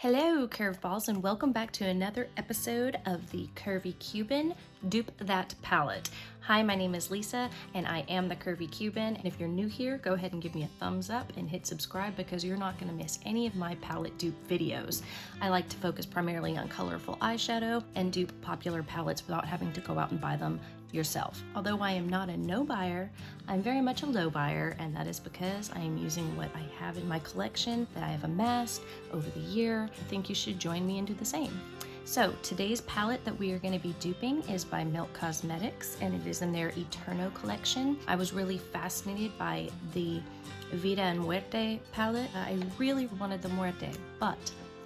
Hello, Curveballs, and welcome back to another episode of the Curvy Cuban Dupe That Palette. Hi, my name is Lisa, and I am the Curvy Cuban. And if you're new here, go ahead and give me a thumbs up and hit subscribe because you're not going to miss any of my palette dupe videos. I like to focus primarily on colorful eyeshadow and dupe popular palettes without having to go out and buy them yourself. Although I am not a no buyer, I'm very much a low buyer, and that is because I am using what I have in my collection that I have amassed over the year. I think you should join me and do the same. So today's palette that we are going to be duping is by Milk Cosmetics, and it is in their Eterno collection. I was really fascinated by the Vida and Muerte palette. I really wanted the Muerte, but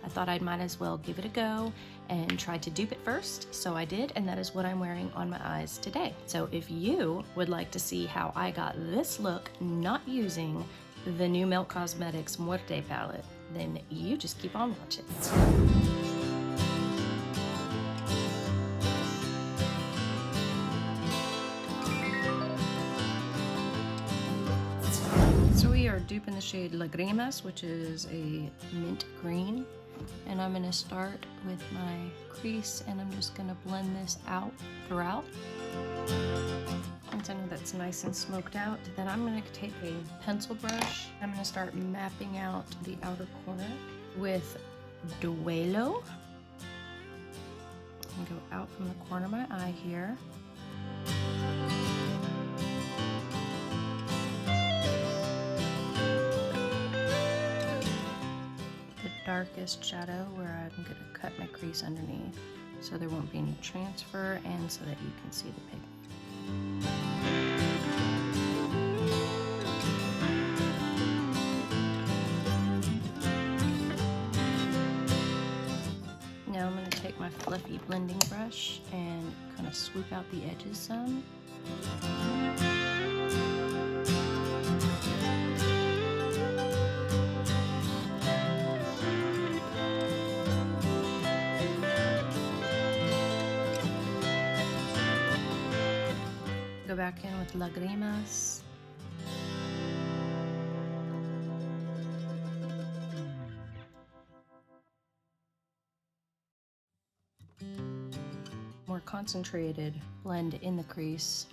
I thought I might as well give it a go and try to dupe it first, so I did, and that is what I'm wearing on my eyes today. So if you would like to see how I got this look not using the new Milk Cosmetics Muerte palette, then you just keep on watching. So we are duping the shade Lagrimas, which is a mint green. And I'm going to start with my crease, and I'm just going to blend this out throughout. Once I know that's nice and smoked out, then I'm going to take a pencil brush. I'm going to start mapping out the outer corner with Duelo. And go out from the corner of my eye here. Darkest shadow where I'm going to cut my crease underneath so there won't be any transfer and so that you can see the pigment. Now I'm going to take my fluffy blending brush and kind of swoop out the edges some. Go back in with Lagrimas. More concentrated blend in the crease.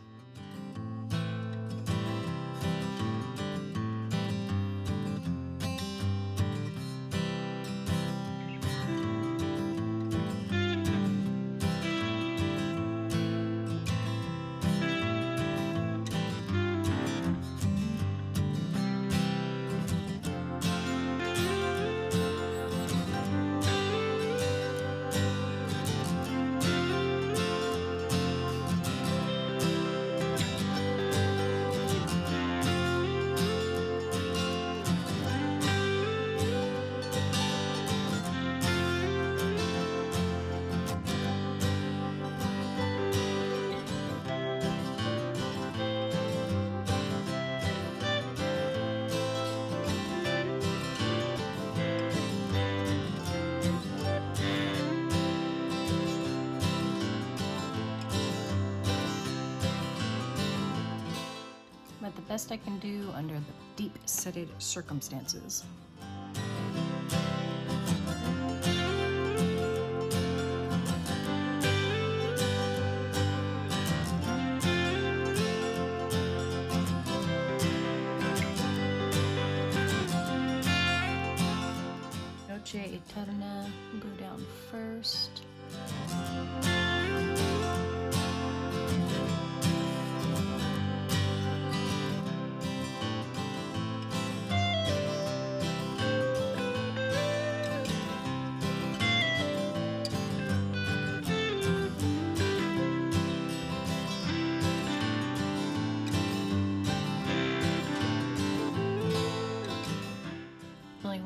But the best I can do under the deep-setted circumstances. Noche Eterna, go down first.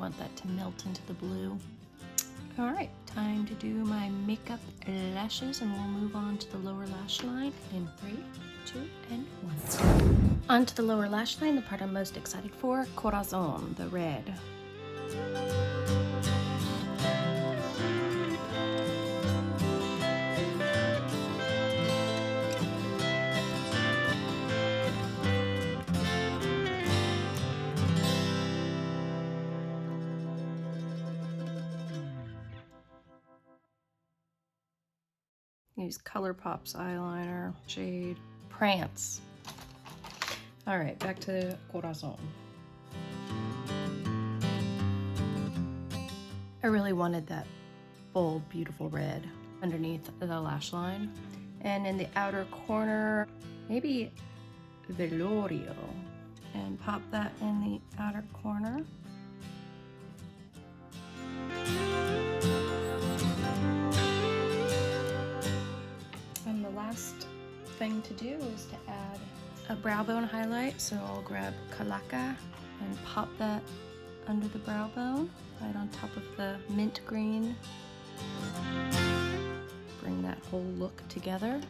Want that to melt into the blue. All right, time to do my makeup lashes, and we'll move on to the lower lash line in 3, 2, and 1. On to the lower lash line, the part I'm most excited for, Corazon, the red. Use ColourPop's eyeliner shade Prance. All right, back to Corazon. I really wanted that bold, beautiful red underneath the lash line. And in the outer corner, maybe Velorio. And pop that in the outer corner. And the last thing to do is to add a brow bone highlight. So I'll grab Calaca and pop that under the brow bone, right on top of the mint green. Bring that whole look together.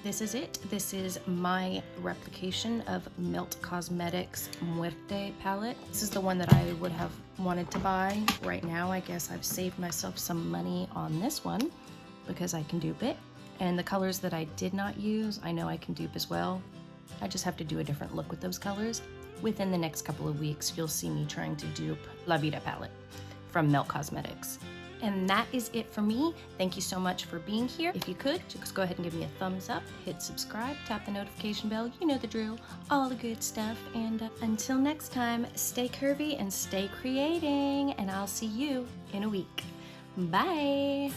This is it. This is my replication of Melt Cosmetics Muerte palette. This is the one that I would have wanted to buy. Right now, I guess I've saved myself some money on this one because I can dupe it. And the colors that I did not use, I know I can dupe as well. I just have to do a different look with those colors. Within the next couple of weeks, you'll see me trying to dupe La Vida palette from Melt Cosmetics. And that is it for me. Thank you so much for being here. If you could, just go ahead and give me a thumbs up, hit subscribe, tap the notification bell, you know the drill, all the good stuff. And until next time, stay curvy and stay creating, and I'll see you in a week. Bye.